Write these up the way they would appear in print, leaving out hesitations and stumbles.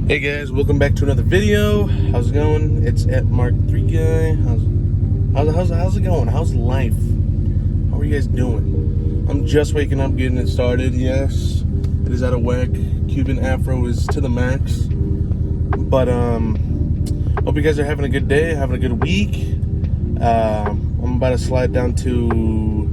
Hey guys, welcome back to another video. How's it going? It's at Mark 3 guy. How's it going? How's life? How are you guys doing? I'm just waking up, getting it started. Yes, it is out of whack. Cuban Afro is to the max. But hope you guys are having a good day, having a good week. I'm about to slide down to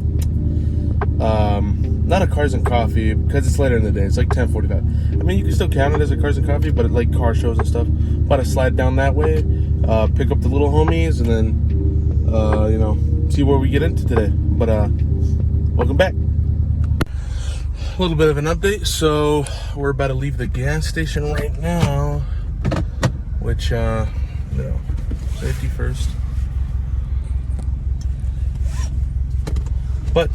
not a Cars and Coffee because it's later in the day. It's like 10:45. I mean, you can still count it as a Cars and Coffee, but like car shows and stuff. About to slide down that way, pick up the little homies, and then see where we get into today. But welcome back. A little bit of an update. So we're about to leave the gas station right now, which safety first. But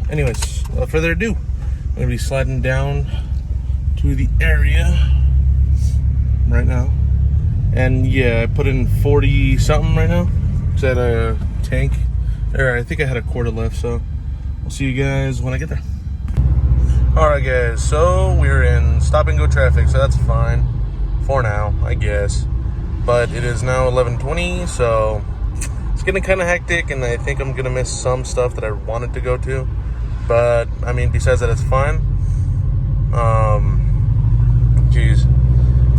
anyways, without further ado, I'm gonna be sliding down to the area right now. And yeah, I put in 40 something right now. Is that a tank? Or I think I had a quarter left, so I'll see you guys when I get there. Alright guys, so we're in stop and go traffic, so that's fine for now, I guess. But it is now 11:20, so it's getting kind of hectic, and I think I'm gonna miss some stuff that I wanted to go to. But I mean, besides that, it's fine. But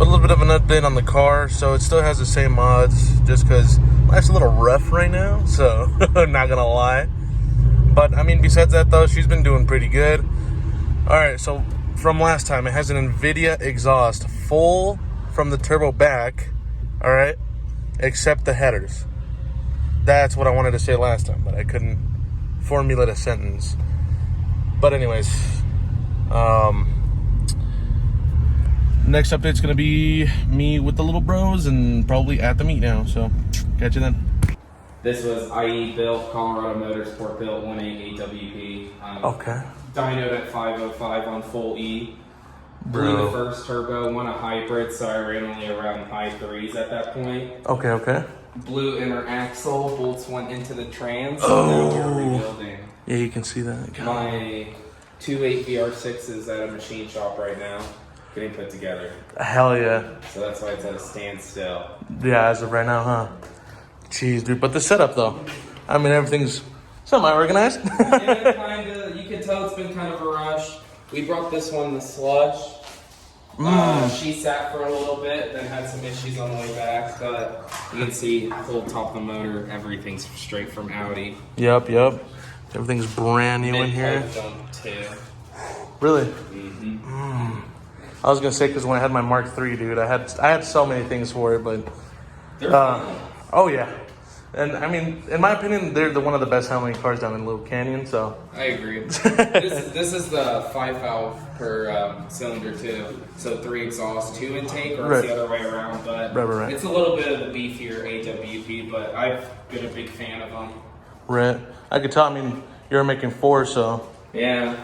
a little bit of an update on the car. So it still has the same mods, just because life's a little rough right now. So not gonna lie. But I mean, besides that though, she's been doing pretty good. All right, so from last time, it has an NVIDIA exhaust, full from the turbo back. All right, except the headers. That's what I wanted to say last time, but I couldn't formulate a sentence. But anyways, next update's gonna be me with the little bros and probably at the meet now. So catch you then. This was IE built, Colorado Motorsport built, 1.8 AWP. Okay. Dynoed at 505 on full E. Blew the first turbo, won a hybrid, so I ran only around high threes at that point. Okay. Blue inner axle, bolts went into the trans, so now we're rebuilding. Yeah, you can see that. God. My 2.8 VR6 is at a machine shop right now, getting put together. Hell yeah. So that's why it's at a standstill. Yeah, as of right now, huh? Jeez, dude. But the setup, though. I mean, everything's semi-organized. Yeah, kind of. You can tell it's been kind of a rush. We brought this one the slush. She sat for a little bit, then had some issues on the way back, but you can see full top of the motor, everything's straight from Audi. Yep. Everything's brand new in here. Too. Really? Mm-hmm. I was gonna say, because when I had my Mark 3, dude, I had so many things for it, but They're fun. oh yeah. And I mean, in my opinion, they're one of the best handling cars down in Little Canyon. So I agree. this is the 5 valve per cylinder too. So 3 exhaust, 2 intake, or it's the other way around. But right. It's a little bit of the beefier AWP, but I've been a big fan of them. Right. I could tell. I mean, you're making 4, so yeah.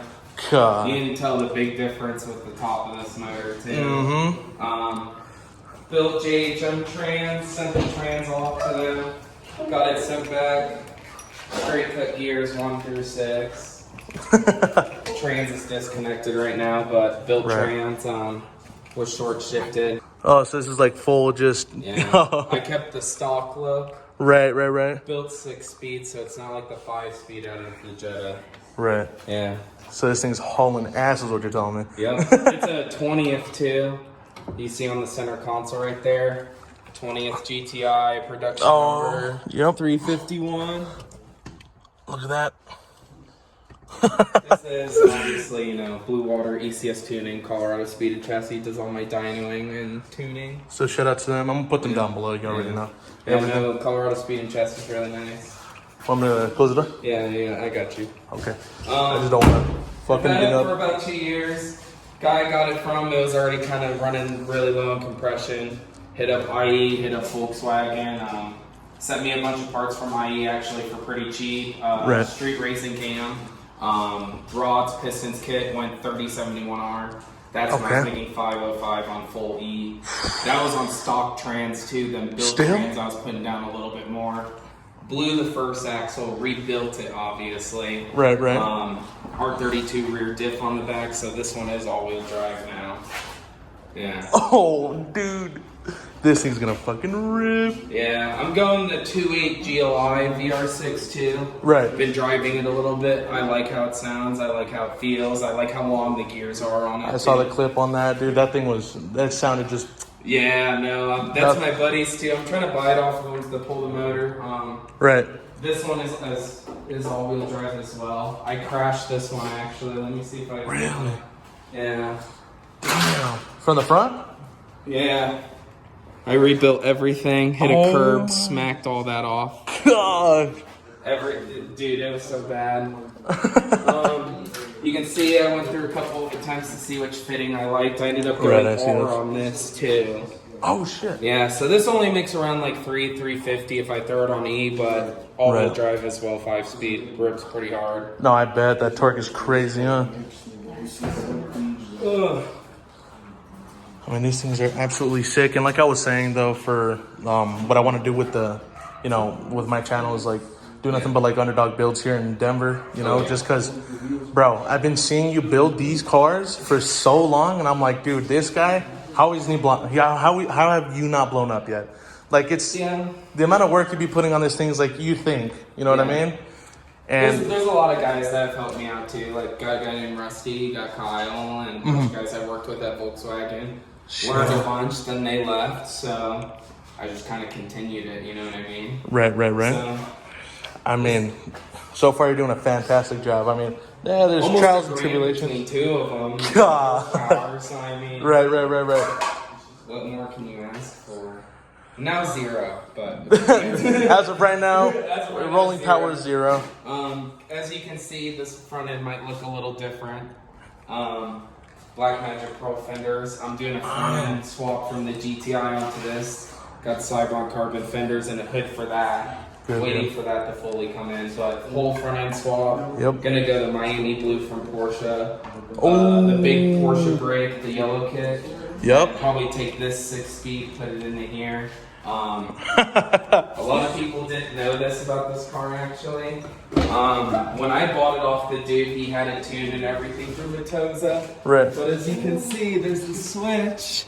God. You can tell the big difference with the top of this motor too. Mm-hmm. Built JHM trans, sent the trans off to them. Got it sent back. Straight cut gears 1 through 6. Trans is disconnected right now, but built trans was short shifted. Oh, so this is like full, just I kept the stock look. Right. Built 6 speed, so it's not like the 5-speed out of the Jetta. Right. Yeah. So this thing's hauling ass, is what you're telling me. Yep. It's a 20th too. You see on the center console right there. 20th GTI production number. Yep. 351. Look at that. This is obviously, Blue Water ECS tuning, Colorado Speeded Chassis does all my dynoing and tuning. So shout out to them. I'm gonna put them down below. You already know. Yeah, no, Colorado Speeded Chassis is really nice. Want me to close the door? Yeah, I got you. Okay. I just don't want to fucking I've had get it up. for about 2 years. Guy I got it from, it was already kind of running really low in compression. Hit up IE, hit up Volkswagen. Sent me a bunch of parts from IE actually for pretty cheap. Street racing cam. Rods, pistons kit went 3071R. That's when I was making 505 on full E. That was on stock trans too. Then built trans I was putting down a little bit more. Blew the first axle, rebuilt it obviously. Right. R32 rear diff on the back, so this one is all-wheel drive now. Yeah. Oh, dude. This thing's gonna fucking rip. Yeah, I'm going the 2.8 GLI VR6 too. Right. Been driving it a little bit. I like how it sounds. I like how it feels. I like how long the gears are on it. I saw the clip on that, dude. That sounded just... Yeah, no, that's my buddy's too. I'm trying to buy it off of him to pull the motor. Right. This one is all-wheel drive as well. I crashed this one actually. Let me see if I can. Really? Yeah. Damn. From the front? Yeah. I rebuilt everything, hit a curb, smacked all that off. God. Dude, it was so bad. You can see I went through a couple of attempts to see which fitting I liked. I ended up going R on this too. Oh shit. Yeah, so this only makes around like 350 if I throw it on E, but all-wheel drive as well, 5-speed, rips pretty hard. No, I bet that torque is crazy, huh? Ugh. I mean, these things are absolutely sick. And like I was saying, though, for what I want to do with the, with my channel is like do nothing but like underdog builds here in Denver, just because, bro, I've been seeing you build these cars for so long. And I'm like, dude, this guy, how isn't he blown? How have you not blown up yet? Like, it's the amount of work you be putting on this thing is like you think, you know what I mean? And there's a lot of guys that have helped me out too. Like, got a guy named Rusty, got Kyle, and a bunch of guys I worked with at Volkswagen. Learned a bunch, then they left, so I just kind of continued it, you know what I mean? Right. So, I mean, so far you're doing a fantastic job. I mean, yeah, there's trials and tribulations between two of them. God. Cars, I mean, Right. What more can you ask for? Now 0, but as of right now, rolling zero. power 0. As you can see, this front end might look a little different. Black Magic Pearl fenders. I'm doing a front end swap from the GTI onto this. Got Cybron carbon fenders and a hood for that. Waiting for that to fully come in. But whole front end swap. Yep. Gonna go to Miami Blue from Porsche. The big Porsche brake, the yellow kit. Yep. Probably take this 6-speed, put it into here. A lot of people didn't know this about this car actually. When I bought it off the dude, he had it tuned and everything from Matosa. Right. But as you can see, there's the switch.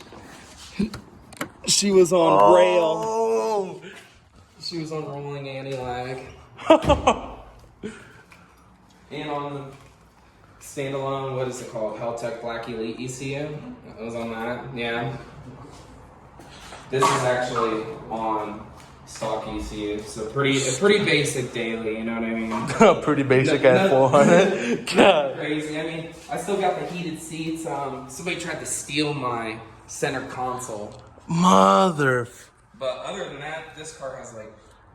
She was on rail. She was on rolling anti-lag. And on the standalone, what is it called? Heltec Black Elite ECU. It was on that, yeah. This is actually on stock ECU, so a pretty basic daily, you know what I mean? Pretty basic at 400. God. Crazy. I mean, I still got the heated seats. Somebody tried to steal my center console. Mother. But other than that, this car has like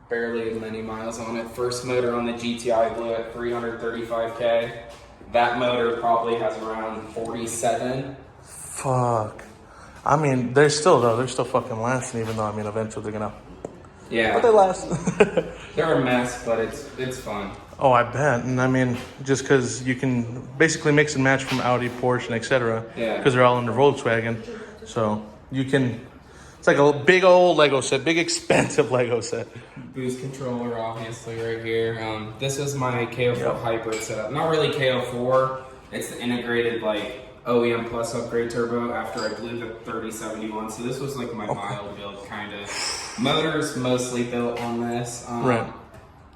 barely many miles on it. First motor on the GTI Blue at 335K. That motor probably has around 47. Fuck. I mean, they're still fucking lasting, even though, I mean, eventually they're gonna... Yeah. But they last. They're a mess, but it's fun. Oh, I bet. And I mean, just because you can basically mix and match from Audi, Porsche, and etc. Yeah. Because they're all under Volkswagen. So you can... It's like a big old Lego set. Big, expensive Lego set. Boost controller, obviously, right here. This is my KO4 hybrid setup. Not really KO4. It's the integrated, like... OEM Plus upgrade turbo after I blew the 3071, so this was like my mild build kind of. Motors mostly built on this. Right.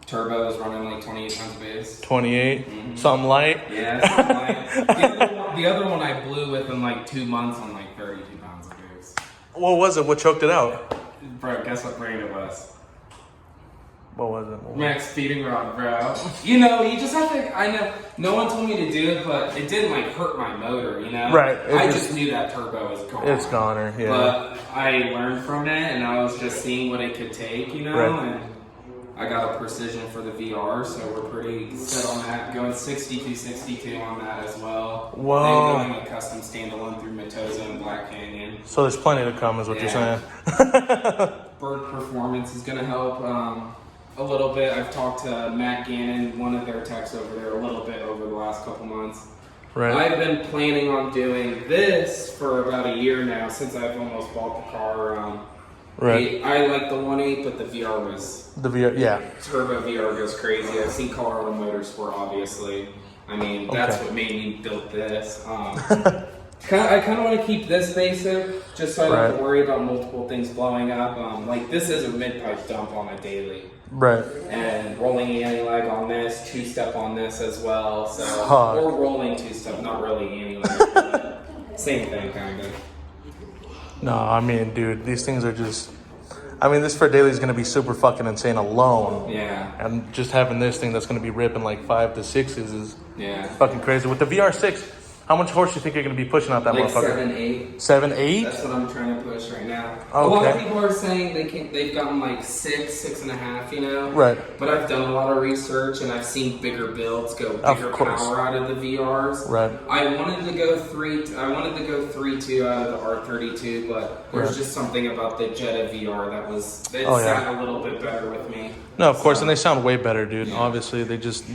Turbo is running like 28 tons of base. 28, something light. Yeah, something light. The other one I blew within like 2 months on like 32 pounds of base. What was it? What choked it out? Bro, guess what brand it was? What was it? Max feeding rod, bro. You know, you just have to, I know, no one told me to do it, but it didn't like hurt my motor, you know? Right. I just knew that turbo was gone. It's goner, yeah. But I learned from it, and I was just seeing what it could take, you know? Right. And I got a precision for the VR, so we're pretty set on that. Going 62 on that as well. Whoa. Then going a custom standalone through Matosa and Black Canyon. So there's plenty to come, is what you're saying. Bird Performance is going to help a little bit. I've talked to Matt Gannon, one of their techs over there, a little bit over the last couple months. Right. I've been planning on doing this for about a year now, since I've almost bought the car. Right. I like the 1.8, but the VR was... The VR, yeah. Turbo VR goes crazy. I've seen Colorado Motorsport, obviously. I mean, that's what made me build this. I kind of want to keep this basic, just so I don't have to worry about multiple things blowing up. Like this is a mid-pipe dump on a daily. Right. And rolling anti-lag on this, two-step on this as well. So or rolling two-step, not really anti-lag. But same thing, kind of. No, I mean, dude, these things are just. I mean, this for daily is going to be super fucking insane alone. Yeah. And just having this thing that's going to be ripping like 5 to 6s is yeah fucking crazy. With the VR6, how much horse do you think you're going to be pushing out that like motherfucker? 7, 8. 7, 8? That's what I'm trying to push right now. Okay. A lot of people are saying they've gotten like 6, 6.5, you know? Right. But I've done a lot of research and I've seen bigger builds go bigger power out of the VRs. Right. I wanted to go 3.2 out of the R32, but there's just something about the Jetta VR that sat a little bit better with me. No, of course, and they sound way better, dude. Yeah. Obviously, they're just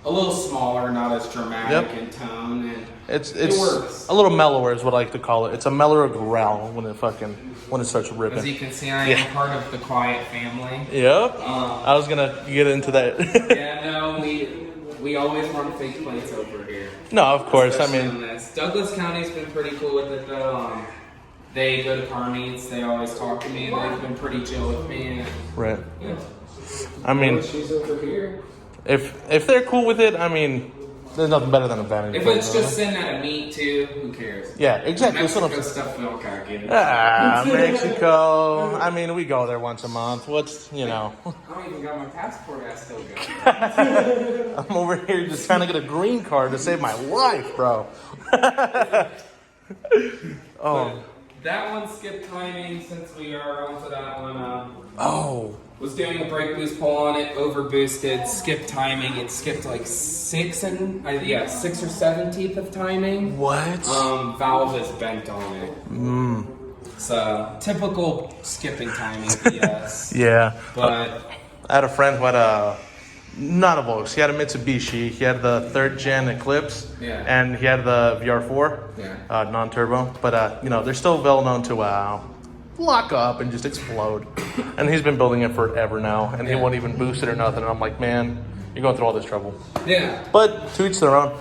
a little smaller, not as dramatic in tone, and it's works. A little mellower is what I like to call it. It's a mellower growl when it starts ripping. As you can see, I am part of the quiet family. Yep. I was gonna get into that. Yeah, no, we always run fake plates over here. No, of course. Especially I mean, Douglas County's been pretty cool with it though. They go to car meets. They always talk to me, and they've been pretty chill with me. And, right. Yeah. I mean, she's over here. If they're cool with it, I mean, there's nothing better than a vanity. If it's just sitting at a meet too, who cares? Yeah, exactly. Mexico stuff, we don't kind of get it. Mexico. I mean, we go there once a month. What's, you know? I don't even got my passport. I still go. I'm over here just trying to get a green card to save my life, bro. Oh. That one skipped timing since we are onto that one. Was doing a brake boost pull on it, over boosted, skipped timing. It skipped like 6 or 7 of timing. What? Valve is bent on it. So typical skipping timing, yes. Yeah. But I had a friend who had not a Volks. He had a Mitsubishi. He had the 3rd gen Eclipse. Yeah. And he had the VR4. Yeah. Non-turbo. But, they're still well known to lock up and just explode. And he's been building it forever now. And he won't even boost it or nothing. And I'm like, man, you're going through all this trouble. Yeah. But to each their own.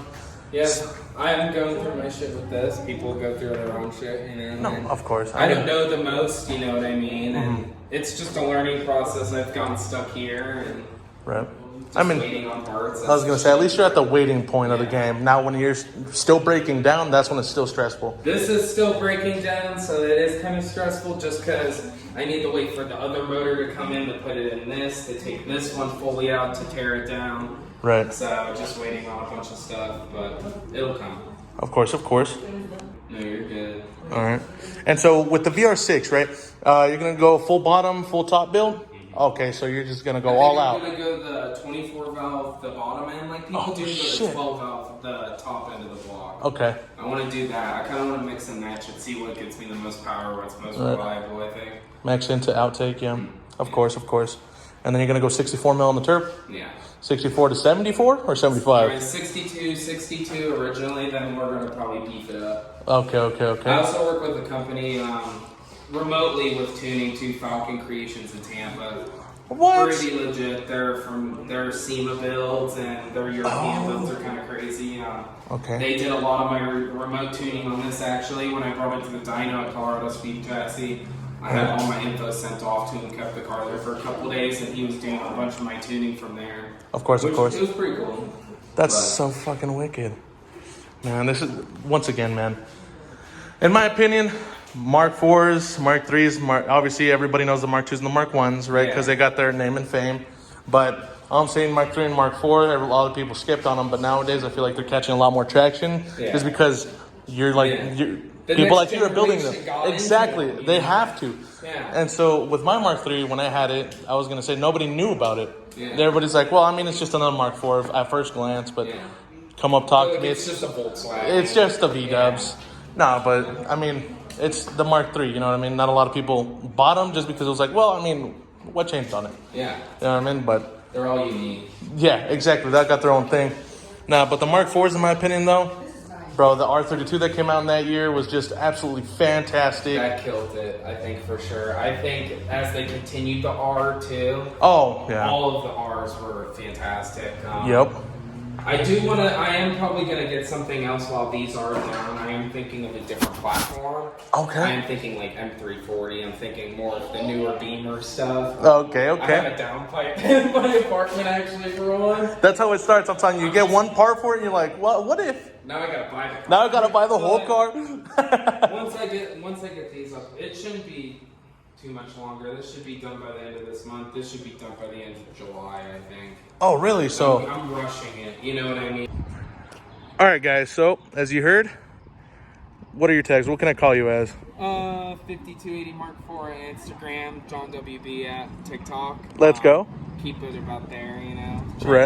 Yes. I am going through my shit with this. People go through their own shit, you know. No, of course. I don't know the most, you know what I mean? And it's just a learning process. I've gotten stuck here and right. waiting on parts. I was going to say, at least you're at the waiting point of the game. Now, when you're still breaking down, that's when it's still stressful. This is still breaking down, so it is kind of stressful just because I need to wait for the other motor to come in to put it in this, to take this one fully out to tear it down. Right. So just waiting on a bunch of stuff, but it'll come. Of course. No, you're good. All right. And so with the VR6, right, you're going to go full bottom, full top build? Okay, so you're just going to go all out. I'm going to go the 24 valve, the bottom end, like people do, go the 12 valve, the top end of the block. Okay. I want to do that. I kind of want to mix and match and see what gets me the most power, what's most reliable, I think. Max into outtake, yeah. Of course. And then you're going to go 64 mil on the turb? Yeah. 64 to 74 or 75? I mean, 62 originally, then we're going to probably beef it up. Okay. I also work with a company remotely with tuning to Falcon Creations in Tampa. What? Pretty legit. They're from their SEMA builds and their European builds are kind of crazy. Okay. They did a lot of my remote tuning on this actually. When I brought it to the dyno at Colorado Speed Taxi, I had all my info sent off to him, kept the car there for a couple days, and he was doing a bunch of my tuning from there. Of course. It was pretty cool. That's so fucking wicked. Man, this is, once again, man, in my opinion, Mark 4s, Mark 3s, obviously everybody knows the Mark 2s and the Mark 1s, right? Because they got their name and fame. But I'm saying Mark 3 and Mark 4, a lot of people skipped on them, but nowadays I feel like they're catching a lot more traction. Just because you're like, people like you are building them. Exactly. They have to. Yeah. And so with my Mark 3, when I had it, I was going to say nobody knew about it. Everybody's like, well, I mean, it's just another Mark 4 at first glance, but come up, talk to me. It's just a Volkswagen. It's just the V-dubs. No, but I mean, it's the Mark III, you know what I mean? Not a lot of people bought them just because it was like, well, I mean, what changed on it? Yeah. You know what I mean? But they're all unique. Yeah, exactly. That got their own thing. Nah, but the Mark IVs, in my opinion, though, bro, the R32 that came out in that year was just absolutely fantastic. That killed it, I think, for sure. I think as they continued the R, too. Oh, yeah. All of the Rs were fantastic. Yep. I am probably gonna get something else while these are down. I am thinking of a different platform. Okay. I am thinking like M340. I'm thinking more of the newer Beamer stuff. Okay. I have a downpipe in my apartment actually for one. That's how it starts. I'm telling you, you get one part for it, and you're like, what if? Now I gotta buy the car. Now I gotta buy the whole car. once I get these up, it shouldn't be too much longer. This should be done by the end of this month. This should be done by the end of July, I think. Oh, really? So I'm rushing it. You know what I mean? all right, guys. So as you heard, what are your tags? What can I call you as? 5280 Mark IV on Instagram, John WB at TikTok. Let's go. Keep it about there, you know.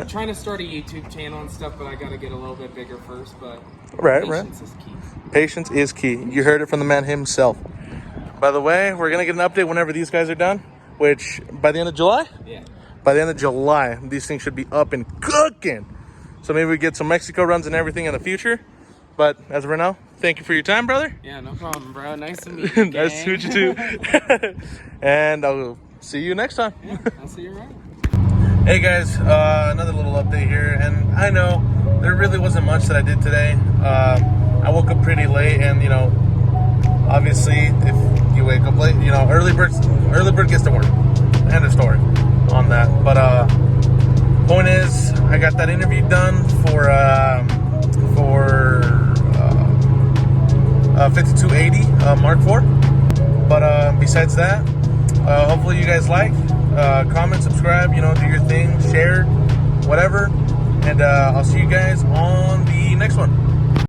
Trying to start a YouTube channel and stuff, but I got to get a little bit bigger first. But patience is key. Patience is key. You heard it from the man himself. By the way, we're gonna get an update whenever these guys are done, which by the end of July. Yeah. By the end of July, these things should be up and cooking. So maybe we get some Mexico runs and everything in the future. But as of right now, thank you for your time, brother. Yeah, no problem, bro. Nice to meet you. Nice to meet you too. And I'll see you next time. Yeah, I'll see you around. Hey guys, another little update here. And I know there really wasn't much that I did today. I woke up pretty late, and you know, obviously if you wake up late, you know, early bird gets to work. End of story on that. But point is, I got that interview done for 5280 Mark IV. But besides that, hopefully you guys like, comment, subscribe, you know, do your thing, share, whatever. And I'll see you guys on the next one.